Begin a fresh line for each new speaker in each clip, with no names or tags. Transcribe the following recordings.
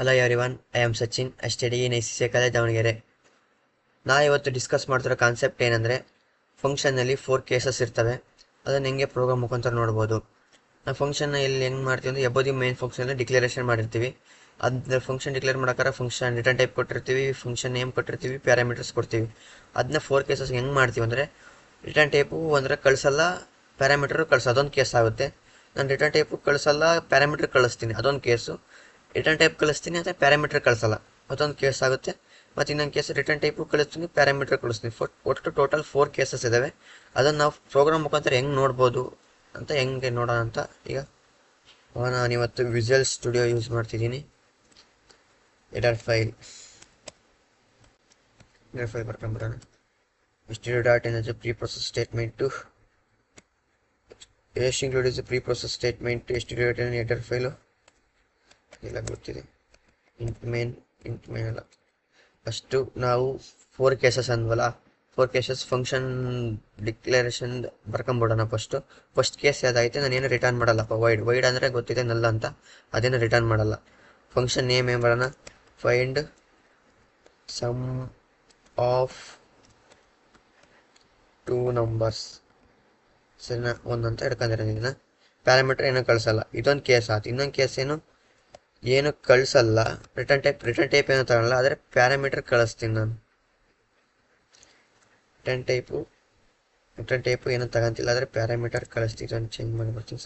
Hello everyone, I am Sachin. I study in ICC college Davanagere. ಇವತ್ತು discuss ಮಾಡ್ತಿರೋ concept ಏನಂದರೆ, ಫಂಕ್ಷನಲ್ಲಿ 4 cases ಇರ್ತವೆ. ಅದನ್ನು ಹೆಂಗೆ ಪ್ರೋಗ್ರಾಮ್ ಮುಖಾಂತರ ನೋಡ್ಬೋದು. ನಾವು ಫಂಕ್ಷನ್ನ ಇಲ್ಲಿ ಹೆಂಗೆ ಮಾಡ್ತೀವಿ ಅಂದರೆ, ಎಬೋದಿ ಮೇನ್ ಫಂಕ್ಷನಲ್ಲಿ ಡಿಕ್ಲರೇಷನ್ ಮಾಡಿರ್ತೀವಿ. ಅದನ್ನ ಫಂಕ್ಷನ್ ಡಿಕ್ಲೇರ್ ಮಾಡೋಕ್ಕಾರೆ ಫಂಕ್ಷನ್ ರಿಟರ್ನ್ ಟೈಪ್ ಕೊಟ್ಟಿರ್ತೀವಿ, ಫಂಕ್ಷನ್ ನೇಮ್ ಕೊಟ್ಟಿರ್ತೀವಿ, ಪ್ಯಾರಾಮೀಟರ್ಸ್ ಕೊಡ್ತೀವಿ. ಅದನ್ನ 4 ಕೇಸಸ್ ಹೆಂಗೆ ಮಾಡ್ತೀವಿ ಅಂದರೆ, ರಿಟರ್ನ್ ಟೈಪು ಅಂದರೆ ಕಳಿಸಲ್ಲ, ಪ್ಯಾರಾಮೀಟರ್ ಕಳಿಸೋ ಅದೊಂದು ಕೇಸ್ ಆಗುತ್ತೆ. ನಾನು ರಿಟರ್ನ್ ಟೈಪು ಕಳಿಸಲ್ಲ, ಪ್ಯಾರಾಮೀಟರ್ ಕಳಿಸ್ತೀನಿ ಅದೊಂದು ಕೇಸು. ರಿಟರ್ನ್ ಟೈಪ್ ಕಳಿಸ್ತೀನಿ ಆದರೆ ಪ್ಯಾರಾಮೀಟರ್ ಕಳಿಸಲ್ಲ ಅದೊಂದು ಕೇಸ್ ಆಗುತ್ತೆ. ಮತ್ತು ಇನ್ನೊಂದು ಕೇಸ್ ರಿಟರ್ನ್ ಟೈಪು ಕಳಿಸ್ತೀನಿ, ಪ್ಯಾರಾಮೀಟರ್ ಕಳಿಸ್ತೀನಿ. ಒಟ್ಟು ಟೋಟಲ್ 4 ಕೇಸಸ್ ಇದ್ದಾವೆ. ಅದನ್ನು ನಾವು ಪ್ರೋಗ್ರಾಮ್ ಮುಖಾಂತರ ಹೆಂಗೆ ನೋಡ್ಬೋದು ಅಂತ ಹೆಂಗೆ ನೋಡೋಣ ಅಂತ. ಈಗ ನಾನು ಇವತ್ತು ವಿಜುವಲ್ ಸ್ಟುಡಿಯೋ ಯೂಸ್ ಮಾಡ್ತಿದ್ದೀನಿ. ಎಡರ್ ಫೈಲ್ ಬರ್ಕೊಂಬಿಡೋಣ. Studio dot in preprocess statement ಎಷ್ಟು include is preprocess statement, studio dot in header file ಎಲ್ಲ ಗೊತ್ತಿದೆ. ಇಂಟ್ ಮೇನ್ ಅಲ್ಲ. ಫಸ್ಟು ನಾವು 4 ಕೇಸಸ್ ಅಂದ್ವಲ್ಲ, 4 ಕೇಸಸ್ ಫಂಕ್ಷನ್ ಡಿಕ್ಲರೇಷನ್ ಬರ್ಕೊಂಬಿಡೋಣ. ಫಸ್ಟ್ ಕೇಸ್ ಯಾವ್ದಾಯ್ತು, ನಾನೇನು ರಿಟರ್ನ್ ಮಾಡಲ್ಲಪ್ಪ. ವೈಡ್ ಅಂದರೆ ಗೊತ್ತಿದೆ, ನಲ್ಲ ಅಂತ, ಅದೇನು ರಿಟರ್ನ್ ಮಾಡಲ್ಲ. ಫಂಕ್ಷನ್ ನೇಮ್ ಏನು ಬರೋಣ, ಫೈಂಡ್ ಸಮ್ ಆಫ್ 2 ನಂಬರ್ಸ್. ಸರಿನಾ, ಒಂದಂತ ಹಿಡ್ಕೊಂಡಿರೋದು. ಇದನ್ನ ಪ್ಯಾರಾಮೀಟರ್ ಏನೋ ಕಳಿಸಲ್ಲ, ಇದೊಂದು ಕೇಸ್ ಆಯ್ತು. ಇನ್ನೊಂದು ಕೇಸ್ ಏನು ಕಳಿಸಲ್ಲ, ರಿಟರ್ನ್ ಟೈಪ್ ಏನೋ ತಗೊಳ್ಳಲ್ಲ, ಆದರೆ ಪ್ಯಾರಾಮೀಟರ್ ಕಳಿಸ್ತೀನಿ ನಾನು. ರಿಟರ್ನ್ ಟೈಪು ಏನೋ ತಗೊಂತಿಲ್ಲ, ಆದರೆ ಪ್ಯಾರಾಮೀಟರ್ ಕಳಿಸ್ತೀನಿ. ಇದನ್ನು ಚೇಂಜ್ ಮಾಡಿಬಿಡ್ತೀನಿ.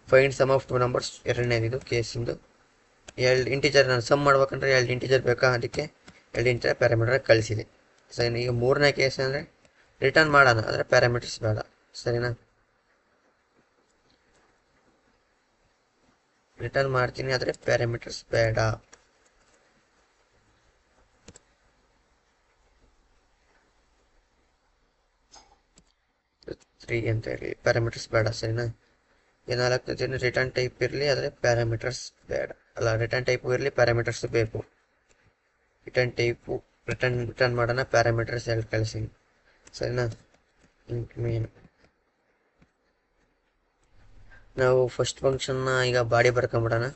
ಫೈಂಡ್ ಸಮ್ ಆಫ್ 2 ನಂಬರ್ಸ್ ಎರಡನೇದು ಕೇಸಿಂದು. 2 ಇಂಟಿಜರ್ ನಾನು ಸಮ್ ಮಾಡ್ಬೇಕಂದ್ರೆ 2 ಇಂಟಿಜರ್ ಬೇಕಾ, ಅದಕ್ಕೆ 2 ಇಂಟಿಜರ್ ಪ್ಯಾರಾಮೀಟರ್ ಕಳಿಸಿದೆ. ಸರಿ, ಈಗ 3ನೇ ಕೇಸ್ ಅಂದರೆ ರಿಟರ್ನ್ ಮಾಡೋಣ, ಆದರೆ ಪ್ಯಾರಾಮೀಟರ್ಸ್ ಬೇಡ. ಸರಿನಾ, ರಿಟರ್ನ್ ಮಾಡ್ತೀನಿ ಆದರೆ ಪ್ಯಾರಾಮೀಟರ್ಸ್ ಬೇಡ. ಅಂತ ಹೇಳಿ ಪ್ಯಾರಾಮೀಟರ್ಸ್ ಬೇಡ. ಸರಿನಾ, ಏನಾಗ್ತದೆ, ರಿಟರ್ನ್ ಟೈಪ್ ಇರಲಿ ಆದರೆ ಪ್ಯಾರಾಮೀಟರ್ಸ್ ಬೇಡ. ಅಲ್ಲ, ರಿಟರ್ನ್ ಟೈಪು ಇರಲಿ, ಪ್ಯಾರಾಮೀಟರ್ಸ್ ಬೇಕು. ರಿಟರ್ನ್ ಟೈಪು ರಿಟರ್ನ್ ಮಾಡೋಣ, ಪ್ಯಾರಾಮೀಟರ್ಸ್ 2 ಕಳಿಸ್ತೀನಿ. ಸರಿನಾ, ಮೇನ್ ನಾವು ಫಸ್ಟ್ ಫಂಕ್ಷನ್ನ ಈಗ ಬಾಡಿ ಬರ್ಕೊಂಬಿಡೋಣ.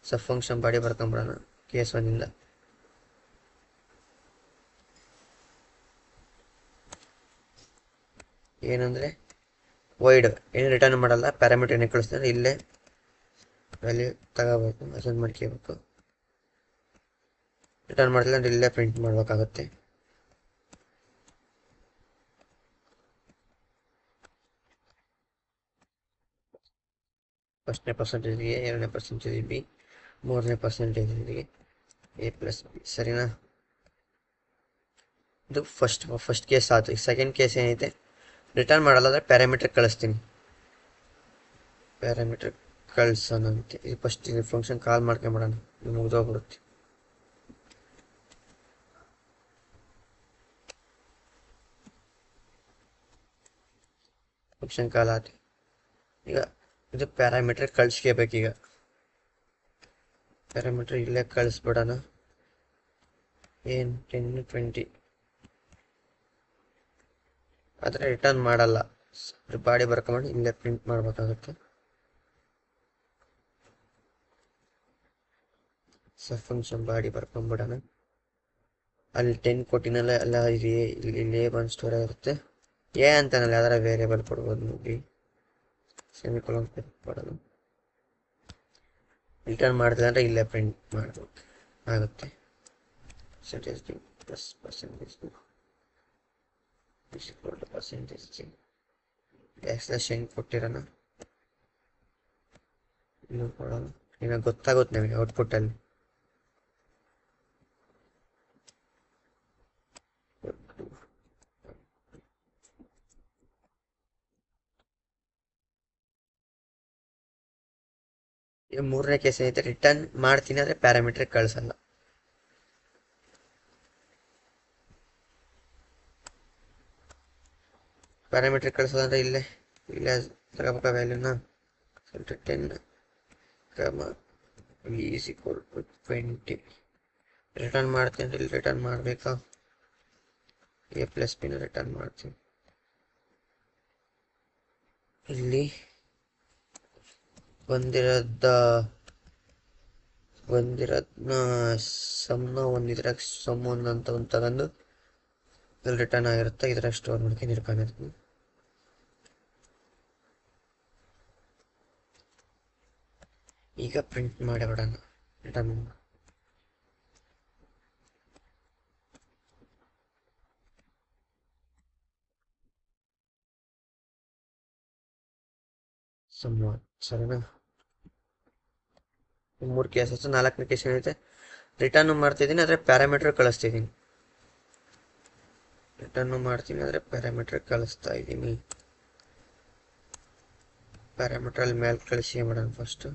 ಸಬ್ ಫಂಕ್ಷನ್ ಬಾಡಿ ಬರ್ಕೊಂಬಿಡೋಣ ಕೇಸ್ 1ಇಂದ. ಏನಂದರೆ ವೈಡ್ ಏನು ರಿಟರ್ನ್ ಮಾಡಲ್ಲ, ಪ್ಯಾರಾಮೀಟರ್ ಏನೇ ಕಳಿಸ್ತಾರೆ ಇಲ್ಲೇ ವ್ಯಾಲ್ಯೂ ತಗೋಬೇಕು, ಅಸೈನ್ ಮಾಡ್ಕೋಬೇಕು. ರಿಟರ್ನ್ ಮಾಡಿಲ್ಲ ಅಂದರೆ ಇಲ್ಲೇ ಪ್ರಿಂಟ್ ಮಾಡಬೇಕಾಗತ್ತೆ. ಫಸ್ಟ್ನೇ ಪರ್ಸೆಂಟೇಜ್ಗೆ, 2ನೇ ಪರ್ಸೆಂಟೇಜ್ ಬಿ, 3ನೇ ಪರ್ಸೆಂಟೇಜ್ಗೆ A+B. ಸರಿನಾ, ಇದು ಫಸ್ಟ್ ಕೇಸ್ ಆಯ್ತು. ಈಗ ಸೆಕೆಂಡ್ ಕೇಸ್ ಏನೈತೆ, ರಿಟರ್ನ್ ಮಾಡಲ್ಲ ಅಂದರೆ ಪ್ಯಾರಾಮೀಟರ್ ಕಳಿಸ್ತೀನಿ. ಪ್ಯಾರಾಮೀಟರ್ ಕಳ್ಸೋಣಂತೆ. ಇದು ಫಸ್ಟ್ ಇದು ಫಂಕ್ಷನ್ ಕಾಲ್ ಮಾಡ್ಕೊಂಬಿಡೋಣ, ಇದು ಮುಗಿದೋಗ್ಬಿಡುತ್ತೆ. ಫಂಕ್ಷನ್ ಕಾಲ್ ಆಯ್ತು. ಈಗ ಇದು ಪ್ಯಾರಾಮೀಟರ್ ಕಳಿಸ್ಕೋಬೇಕೀಗ. ಪ್ಯಾರಾಮೀಟರ್ ಇಲ್ಲೇ ಕಳಿಸ್ಬಿಡೋಣ. 10, 20 ಆದರೆ ರಿಟರ್ನ್ ಮಾಡಲ್ಲ. ಬಾಡಿ ಬರ್ಕೊಂಬಿಟ್ಟು ಇಲ್ಲೇ ಪ್ರಿಂಟ್ ಮಾಡಬೇಕಾಗುತ್ತೆ. ಸಬ್ ಫಂಕ್ಷನ್ ಬಾಡಿ ಬರ್ಕೊಂಬಿಡೋಣ. ಅಲ್ಲಿ 10 ಕೊಟ್ಟಿನಲ್ಲ, ಎಲ್ಲ ಇಲ್ಲಿ A1 ಸ್ಟೋರ್ ಆಗಿರುತ್ತೆ. ಎ ಅಂತಾನಲ್ಲ, ಯಾವ್ದಾರ ವೇರಿಯಬಲ್ ಕೊಡ್ಬೋದು. ನೋಡಿ, ಸೆಮಿಕೊಲನ್ ಕೊಡೋದು. ರಿಟರ್ನ್ ಮಾಡಿದ್ರೆ ಅಂದರೆ ಇಲ್ಲೇ ಪ್ರಿಂಟ್ ಮಾಡಬೇಕು ಆಗುತ್ತೆ. Percentage B plus percentage B percentage C. ಎಕ್ಸ್ಲೆಷನ್ ಕೊಟ್ಟಿರೋಣ, ಇನ್ನು ಕೊಡೋಣ. ಈಗ ಗೊತ್ತಾಗುತ್ತೆ ನಮಗೆ ಔಟ್ಪುಟ್ಟಲ್ಲಿ. ಈಗ 3ನೇ ಕೇಸ್ ಏನೈತೆ, ರಿಟರ್ನ್ ಮಾಡ್ತೀನಿ ಆದರೆ ಪ್ಯಾರಾಮೀಟರ್ ಕಳಿಸಲ್ಲ. ಪ್ಯಾರಾಮೀಟರ್ ಕಳಿಸಲ್ಲ ಅಂದರೆ ಇಲ್ಲೇ ತಗೋಬೇಕಾ ವ್ಯಾಲ್ಯೂನ. 10 20 ರಿಟರ್ನ್ ಮಾಡ್ತೀನಿ. ಇಲ್ಲಿ ರಿಟರ್ನ್ ಮಾಡಬೇಕಾ, A+B ರಿಟರ್ನ್ ಮಾಡ್ತೀನಿ. ಇಲ್ಲಿ ಬಂದಿರೋದ ಒಂದಿರೋದನ್ನ ಸಮ್ನ ಒಂದಿದ್ರಾಗ ಸಮ್ ಅಂತ ಒಂದು ತಗೊಂಡು ಇಲ್ಲಿ ರಿಟರ್ನ್ ಆಗಿರುತ್ತೆ, ಇದ್ರಾಗ ಸ್ಟೋರ್ ಮಾಡ್ಕೊಂಡು ಇಟ್ಕೊಂಡಿರ್ತೀನಿ. ಈಗ ಪ್ರಿಂಟ್ ಮಾಡಿಬಿಡೋಣ. ರಿಟರ್ನ್ ಸಮ್ ಸರಿನಾ? 3 ಕೇಸಸ್. 4ನೇ ಕೇಸ್ ಏನೈತೆ, ರಿಟರ್ನ್ ಮಾಡ್ತಿದ್ದೀನಿ ಆದರೆ ಪ್ಯಾರಾಮೀಟರ್ ಕಳಿಸ್ತಿದ್ದೀನಿ. ರಿಟರ್ನ್ ಮಾಡ್ತೀನಿ ಆದರೆ ಪ್ಯಾರಾಮೀಟರ್ ಕಳಿಸ್ತಾ ಇದ್ದೀನಿ. ಪ್ಯಾರಾಮೀಟರ್ ಅಲ್ಲಿ ಮೇಲೆ ಕಳಿಸಿ ಮಾಡೋಣ. ಫಸ್ಟ್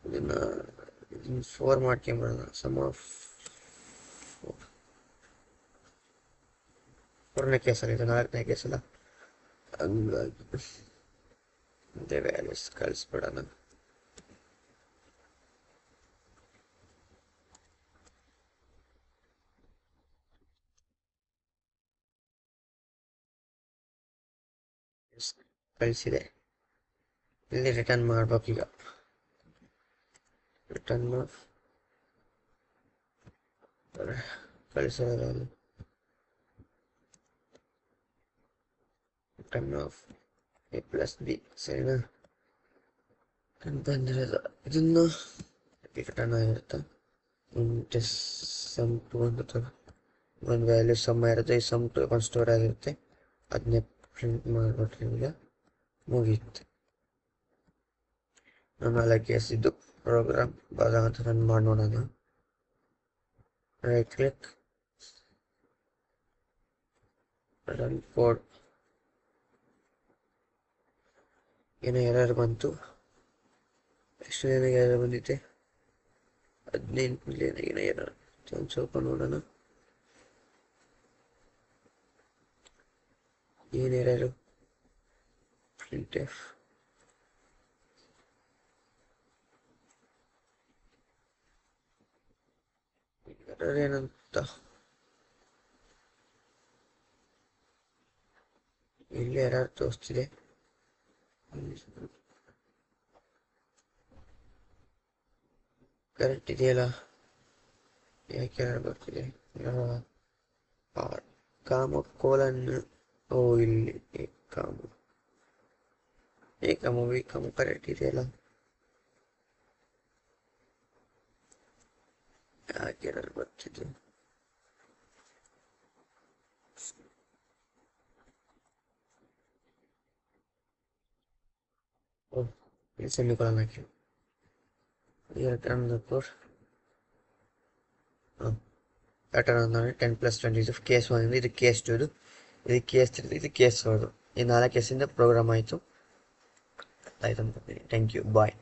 ಇದನ್ನ 4 ಮಾಡ್ಕೊಂಬಿಡೋಣ. ಸಮ್ ಆಫ್ 4ನೇ ಕೇಸಲ್ಲಿ ಇದು 4ನೇ ಕೇಸಲ್ಲ, ಹಂಗಾಗಿ ಅದೇ ವ್ಯಾಲ್ಯೂಸ್ ಕಳಿಸ್ಬಿಡೋಣ. ಕಳಿಸಿದೆ, ಇಲ್ಲಿ ರಿಟರ್ನ್ ಮಾಡ್ಬೇಕು. ಈಗ ರಿಟರ್ನ್ ಕಳಿಸೋದ್ರಲ್ಲಿ return of A plus B, ಸರಿನಾ? ಬಂದಿರೋದು ಇದನ್ನು ರಿಟರ್ನ್ ಆಗಿರುತ್ತೆ. ಇಂಟು ಸಮ್ ಟು ಅಂತ ಒಂದು ವ್ಯಾಲ್ಯೂ ಸಮ್ ಇರುತ್ತೆ, ಈ ಸಮ್ ಟು ಒಂದು ಸ್ಟೋರ್ ಆಗಿರುತ್ತೆ, ಅದನ್ನೇ ಪ್ರಿಂಟ್ ಮಾಡಿಬಿಟ್ರೆ ಈಗ ಮುಗೀತು. ನಾನು ಕೇಸಿದ್ದು ಪ್ರೋಗ್ರಾಮ್ ಭಾಗ ಅಂತ ರನ್ ಮಾಡಿ ನೋಡೋಣ. Right click, run code. ಏನೋ ಎರರ್ ಬಂತು. ಎಷ್ಟು ಏನಾಗ ಎರರ್ ಬಂದಿದೆ? 15 ಮಿಲಿಯನ್ ಏನೋ ಎರರ್. ಒಂದು ಸ್ವಲ್ಪ ನೋಡೋಣ ಏನು ಎರರು. ಪ್ರಿಂಟ್ ಎಫ್ ಎರರ್ ಏನಂತ ಇಲ್ಲಿ ಎರರ್ ತೋರಿಸ್ತಿದೆ. ಕರೆಕ್ಟ್ ಇದೆಯಲ್ಲ? ಯಾಕೆ ಎರರ್ ಬರ್ತಿದೆ? ಕಾಮ ಕೋಲನ್, ಓ ಇಲ್ಲಿ ಕಾಮ ವಿ ಕಾಮ ಕರೆಕ್ಟ್ ಇದೆಯಲ್ಲ? ಯಾಕೆ ಎರರ್ ಬರ್ತಿದೆ? ಓ, ಇಲ್ಲಿ ಸೆಮಿಕೋಲನ್ ಹಾಕಿ ರಿಟರ್ನ್ ಕೋಡ್. ರಿಟರ್ನ್ ಅಂದರೆ 10 + 20 ಇದು ಕೇಸ್ 1, ಇದು ಕೇಸ್ 2, ಇದು ಕೇಸ್ 3, ಇದು ಕೇಸ್ 4. ಈ 4 ಕೇಸಿಂದ ಪ್ರೋಗ್ರಾಮ್ ಆಯಿತು. ಆಯ್ತು ಅನ್ಕೊತೀನಿ. Thank you, bye.